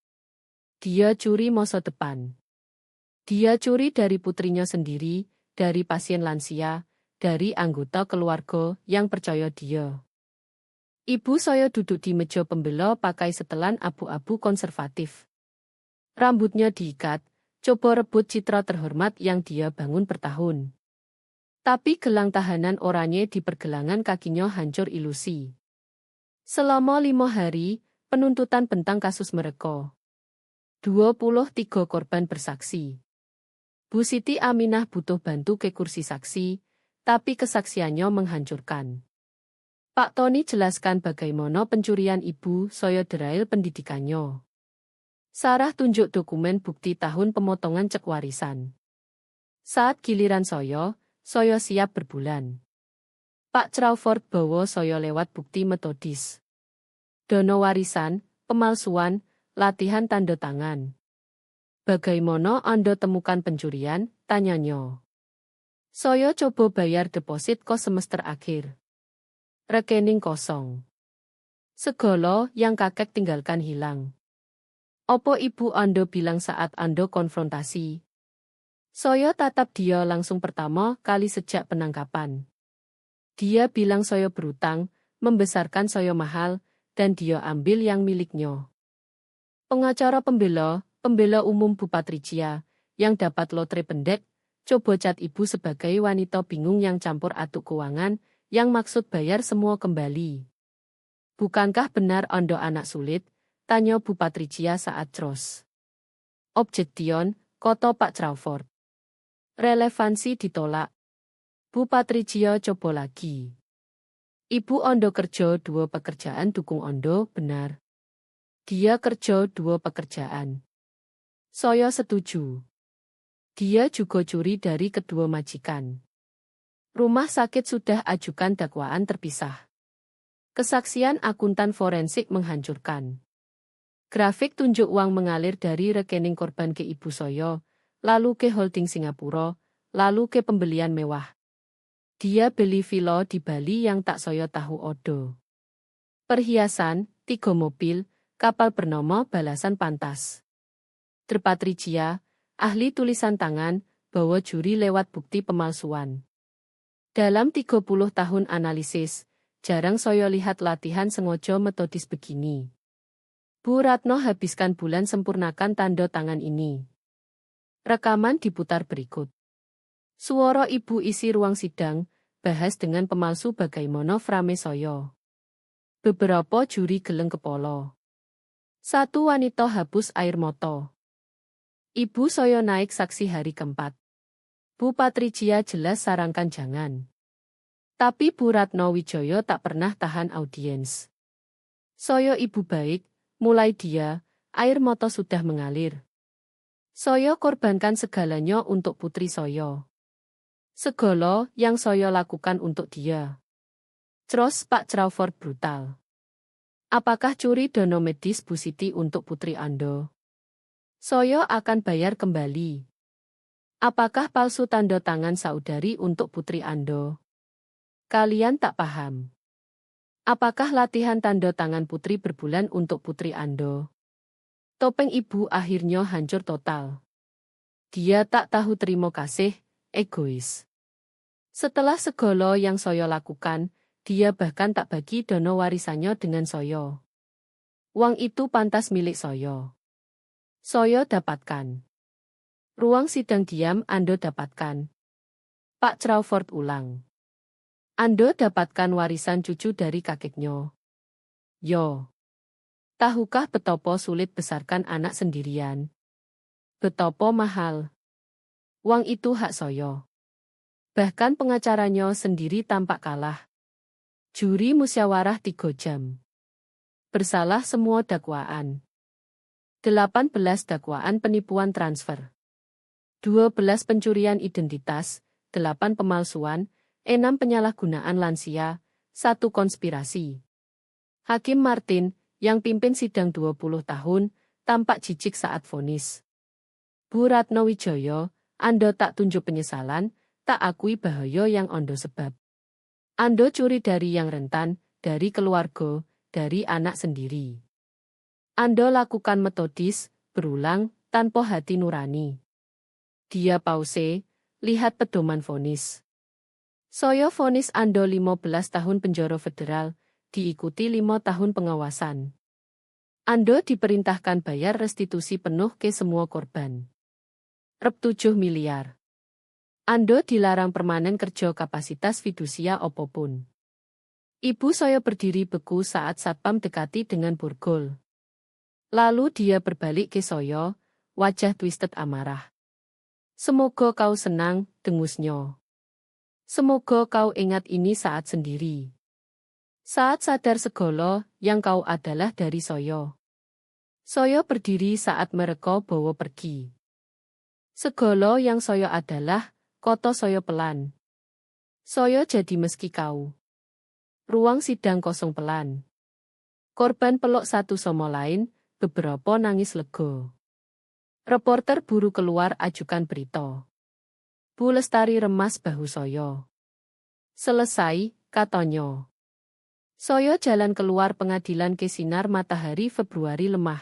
Dia curi masa depan. Dia curi dari putrinya sendiri, dari pasien lansia, dari anggota keluarga yang percaya dia. Ibu Soyo duduk di meja pembela pakai setelan abu-abu konservatif. Rambutnya diikat, coba rebut citra terhormat yang dia bangun bertahun. Tapi gelang tahanan oranye di pergelangan kakinya hancur ilusi. Selama 5 hari, penuntutan bentang kasus mereka. 23 korban bersaksi. Bu Siti Aminah butuh bantu ke kursi saksi, tapi kesaksiannya menghancurkan. Pak Tony jelaskan bagaimana pencurian Ibu Soyo derail pendidikannya. Sarah tunjuk dokumen bukti tahun pemotongan cek warisan. Saat giliran Soyo, Soyo siap berbulan. Pak Crawford bawa Soyo lewat bukti metodis. Dono warisan, pemalsuan, latihan tanda tangan. Bagaimana Anda temukan pencurian? Tanyanya. Soyo coba bayar deposit kos semester akhir. Rekening kosong. Segala yang kakek tinggalkan hilang. Opo ibu Anda bilang saat Anda konfrontasi? Soyo tatap dia langsung pertama kali sejak penangkapan. Dia bilang Soyo berutang, membesarkan Soyo mahal, dan dia ambil yang miliknya. Pengacara pembela umum Bu Patricia, yang dapat lotre pendek, coba cat ibu sebagai wanita bingung yang campur aduk keuangan, yang maksud bayar semua kembali. Bukankah benar Anda anak sulit? Tanya Bu Patricia saat Cros. Objection, kata Pak Crawford. Relevansi ditolak. Bu Patricia coba lagi. Ibu Anda kerja 2 pekerjaan dukung Anda, benar? Dia kerja 2 pekerjaan. Saya setuju. Dia juga curi dari kedua majikan. Rumah sakit sudah ajukan dakwaan terpisah. Kesaksian akuntan forensik menghancurkan. Grafik tunjuk uang mengalir dari rekening korban ke ibu saya, lalu ke holding Singapura, lalu ke pembelian mewah. Dia beli villa di Bali yang tak saya tahu odo. Perhiasan, 3 mobil, kapal bernama Balasan Pantas. Patricia, ahli tulisan tangan, bawa juri lewat bukti pemalsuan. Dalam 30 tahun analisis, jarang saya lihat latihan sengaja metodis begini. Bu Ratno habiskan bulan sempurnakan tanda tangan ini. Rekaman diputar berikut. Suara ibu isi ruang sidang, bahas dengan pemalsu bagaimana frame saya. Beberapa juri geleng kepala. Satu wanita hapus air mata. Ibu saya naik saksi hari keempat. Bu Patricia jelas sarankan jangan. Tapi Bu Ratno Wijaya tak pernah tahan audiens. Saya ibu baik, mulai dia, air mata sudah mengalir. Saya korbankan segalanya untuk putri saya. Segala yang saya lakukan untuk dia. Terus Pak Crawford brutal. Apakah curi dana medis Bu Siti untuk putri Anda? Saya akan bayar kembali. Apakah palsu tanda tangan saudari untuk putri Anda? Kalian tak paham. Apakah latihan tanda tangan putri berbulan untuk putri Anda? Topeng ibu akhirnya hancur total. Dia tak tahu terima kasih, egois. Setelah segala yang saya lakukan, dia bahkan tak bagi dana warisannya dengan saya. Uang itu pantas milik saya. Saya dapatkan. Ruang sidang diam Anda dapatkan. Pak Crawford ulang. Anda dapatkan warisan cucu dari kakeknya. Yo. Tahukah betapa sulit besarkan anak sendirian? Betapa mahal. Uang itu hak saya. Bahkan pengacaranya sendiri tampak kalah. Juri musyawarah 3 jam. Bersalah semua dakwaan. 18 dakwaan penipuan transfer. 12 pencurian identitas, 8 pemalsuan, 6 penyalahgunaan lansia, 1 konspirasi. Hakim Martin, yang pimpin sidang 20 tahun, tampak jijik saat vonis. Bu Ratno Wijaya, Anda tak tunjuk penyesalan, tak akui bahaya yang Anda sebab. Anda curi dari yang rentan, dari keluarga, dari anak sendiri. Anda lakukan metodis, berulang, tanpa hati nurani. Dia pause, lihat pedoman vonis. Saya vonis Anda 15 tahun penjara federal, diikuti 5 tahun pengawasan. Anda diperintahkan bayar restitusi penuh ke semua korban. Rep 7 miliar. Anda dilarang permanen kerja kapasitas fidusia apapun. Ibu saya berdiri beku saat satpam dekati dengan borgol. Lalu dia berbalik ke saya, wajah twisted amarah. Semoga kau senang, dengusnya. Semoga kau ingat ini saat sendiri. Saat sadar segala yang kau adalah dari saya. Saya berdiri saat mereka bawa pergi. Segala yang saya adalah, kata saya pelan. Saya jadi meski kau. Ruang sidang kosong pelan. Korban peluk satu sama lain, beberapa nangis lega. Reporter buru keluar ajukan berita. Bu Lestari remas bahu saya. Selesai, katanya. Saya jalan keluar pengadilan ke sinar matahari Februari lemah.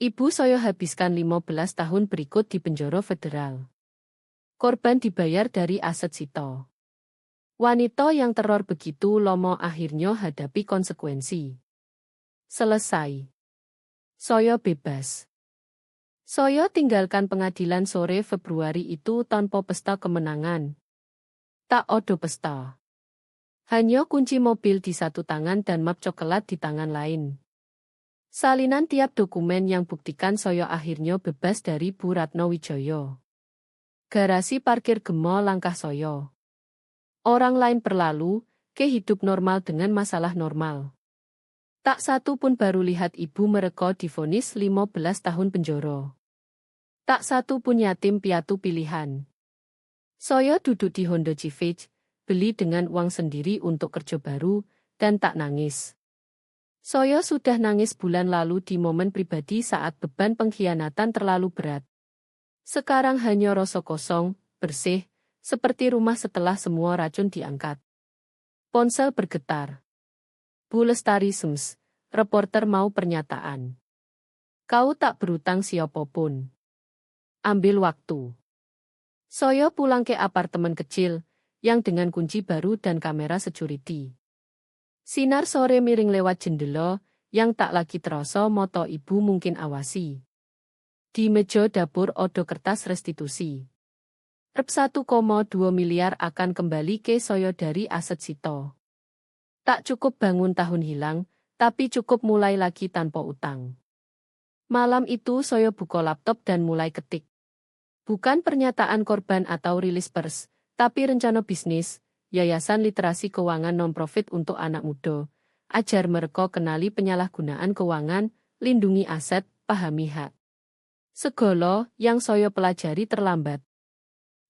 Ibu saya habiskan 15 tahun berikut di penjara federal. Korban dibayar dari aset sita. Wanita yang teror begitu lama akhirnya hadapi konsekuensi. Selesai. Saya bebas. Saya tinggalkan pengadilan sore Februari itu tanpa pesta kemenangan. Tak ada pesta. Hanya kunci mobil di satu tangan dan map coklat di tangan lain. Salinan tiap dokumen yang buktikan saya akhirnya bebas dari Bu Ratno Wijaya. Garasi parkir gemo langkah saya. Orang lain berlalu, ke hidup normal dengan masalah normal. Tak satu pun baru lihat ibu mereka divonis 15 tahun penjara. Tak satu pun yatim piatu pilihan. Saya duduk di Honda Civic, beli dengan uang sendiri untuk kerja baru, dan tak nangis. Saya sudah nangis bulan lalu di momen pribadi saat beban pengkhianatan terlalu berat. Sekarang hanya rasa kosong, bersih, seperti rumah setelah semua racun diangkat. Ponsel bergetar. Bu Lestari Sems, reporter mau pernyataan. Kau tak berutang siapapun. Ambil waktu. Saya pulang ke apartemen kecil, yang dengan kunci baru dan kamera security. Sinar sore miring lewat jendela, yang tak lagi terasa moto ibu mungkin awasi. Di meja dapur ada kertas restitusi. Rp 1,2 miliar akan kembali ke saya dari aset Sito. Tak cukup bangun tahun hilang, tapi cukup mulai lagi tanpa utang. Malam itu saya buka laptop dan mulai ketik. Bukan pernyataan korban atau rilis pers, tapi rencana bisnis, Yayasan Literasi Keuangan Non-Profit untuk anak muda. Ajar mereka kenali penyalahgunaan keuangan, lindungi aset, pahami hak. Segala yang saya pelajari terlambat.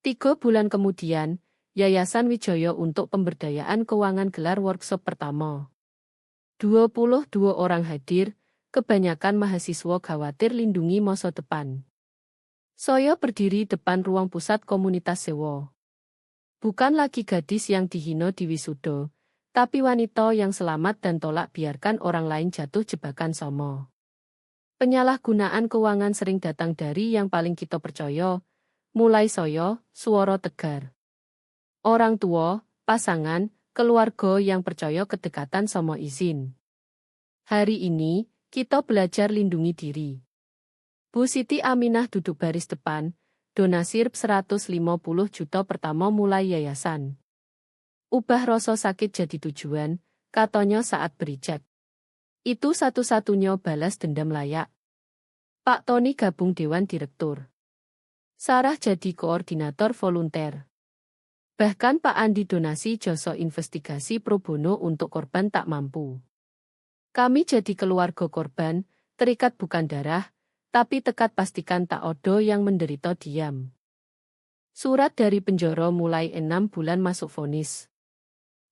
3 bulan kemudian, Yayasan Wijaya untuk Pemberdayaan Keuangan gelar workshop pertama. 22 orang hadir, kebanyakan mahasiswa khawatir lindungi masa depan. Saya berdiri depan ruang pusat komunitas sewa. Bukan lagi gadis yang dihina di wisuda, tapi wanita yang selamat dan tolak biarkan orang lain jatuh jebakan sama. Penyalahgunaan keuangan sering datang dari yang paling kita percaya, mulai saya, suara tegar. Orang tua, pasangan, keluarga yang percaya kedekatan sama izin. Hari ini, kita belajar lindungi diri. Bu Siti Aminah duduk baris depan, donasi Rp 150 juta pertama mulai yayasan. Ubah rasa sakit jadi tujuan, katanya saat beri cek. Itu satu-satunya balas dendam layak. Pak Tony gabung Dewan Direktur. Sarah jadi koordinator volunteer. Bahkan Pak Andi donasi jasa investigasi pro bono untuk korban tak mampu. Kami jadi keluarga korban, terikat bukan darah, tapi tekad pastikan tak ada yang menderita diam. Surat dari penjara mulai 6 bulan masuk vonis.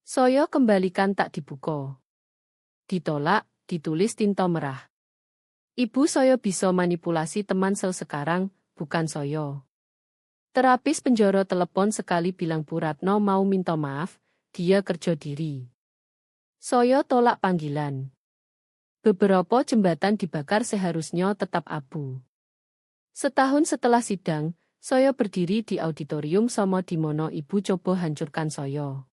Saya kembalikan tak dibuka. Ditolak, ditulis tinta merah. Ibu saya bisa manipulasi teman sel sekarang, bukan saya. Terapis penjara telepon sekali bilang Bu Ratno mau minta maaf, dia kerja diri. Saya tolak panggilan. Beberapa jembatan dibakar seharusnya tetap abu. Setahun setelah sidang, saya berdiri di auditorium sama di mono ibu coba hancurkan saya.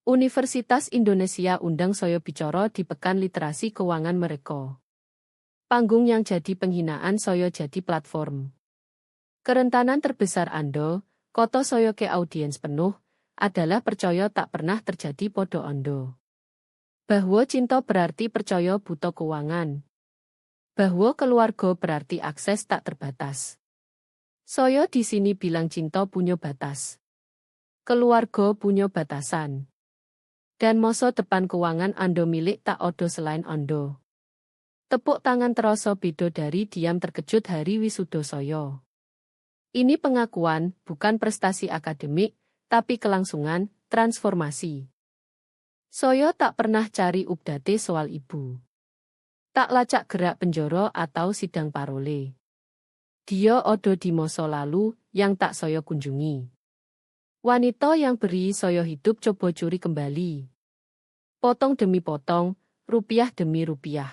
Universitas Indonesia undang saya bicara di pekan literasi keuangan mereka. Panggung yang jadi penghinaan saya jadi platform. Kerentanan terbesar Anda, koto saya ke audiens penuh, adalah percaya tak pernah terjadi podo Anda. Bahwa cinta berarti percaya buta keuangan. Bahwa keluarga berarti akses tak terbatas. Saya di sini bilang cinta punya batas. Keluarga punya batasan. Dan masa depan keuangan Anda milik tak ada selain Anda. Tepuk tangan terasa beda dari diam terkejut hari wisuda saya. Ini pengakuan, bukan prestasi akademik, tapi kelangsungan, transformasi. Saya tak pernah cari update soal ibu. Tak lacak gerak penjara atau sidang parole. Dia ada di masa lalu, yang tak saya kunjungi. Wanita yang beri saya hidup coba curi kembali. Potong demi potong, rupiah demi rupiah.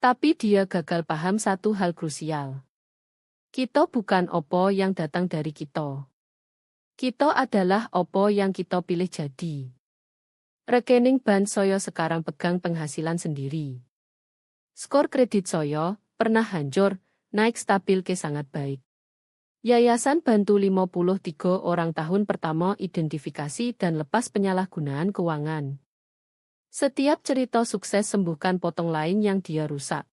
Tapi dia gagal paham satu hal krusial. Kita bukan opo yang datang dari kita. Kita adalah opo yang kita pilih jadi. Rekening bank saya sekarang pegang penghasilan sendiri. Skor kredit saya pernah hancur, naik stabil ke sangat baik. Yayasan bantu 53 orang tahun pertama identifikasi dan lepas penyalahgunaan keuangan. Setiap cerita sukses sembuhkan potong lain yang dia rusak.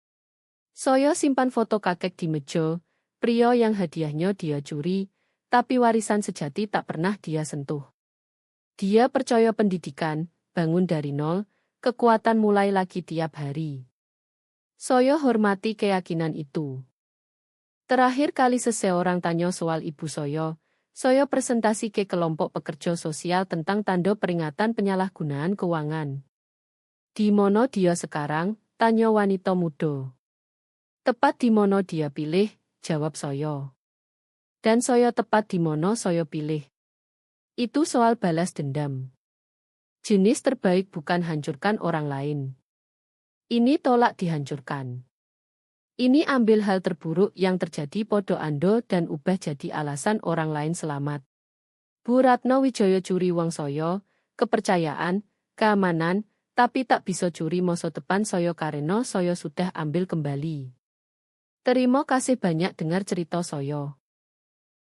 Saya simpan foto kakek di meja, pria yang hadiahnya dia curi, tapi warisan sejati tak pernah dia sentuh. Dia percaya pendidikan, bangun dari nol, kekuatan mulai lagi tiap hari. Saya hormati keyakinan itu. Terakhir kali seseorang tanya soal ibu saya presentasi ke kelompok pekerja sosial tentang tanda peringatan penyalahgunaan keuangan. Di mana dia sekarang? Tanya wanita muda. Tepat di mana dia pilih, jawab saya. Dan saya tepat di mana saya pilih. Itu soal balas dendam. Jenis terbaik bukan hancurkan orang lain. Ini tolak dihancurkan. Ini ambil hal terburuk yang terjadi pada Anda dan ubah jadi alasan orang lain selamat. Bu Ratno Wijaya curi wong saya, kepercayaan, keamanan, tapi tak bisa curi masa depan saya karena saya sudah ambil kembali. Terima kasih banyak dengar cerita saya.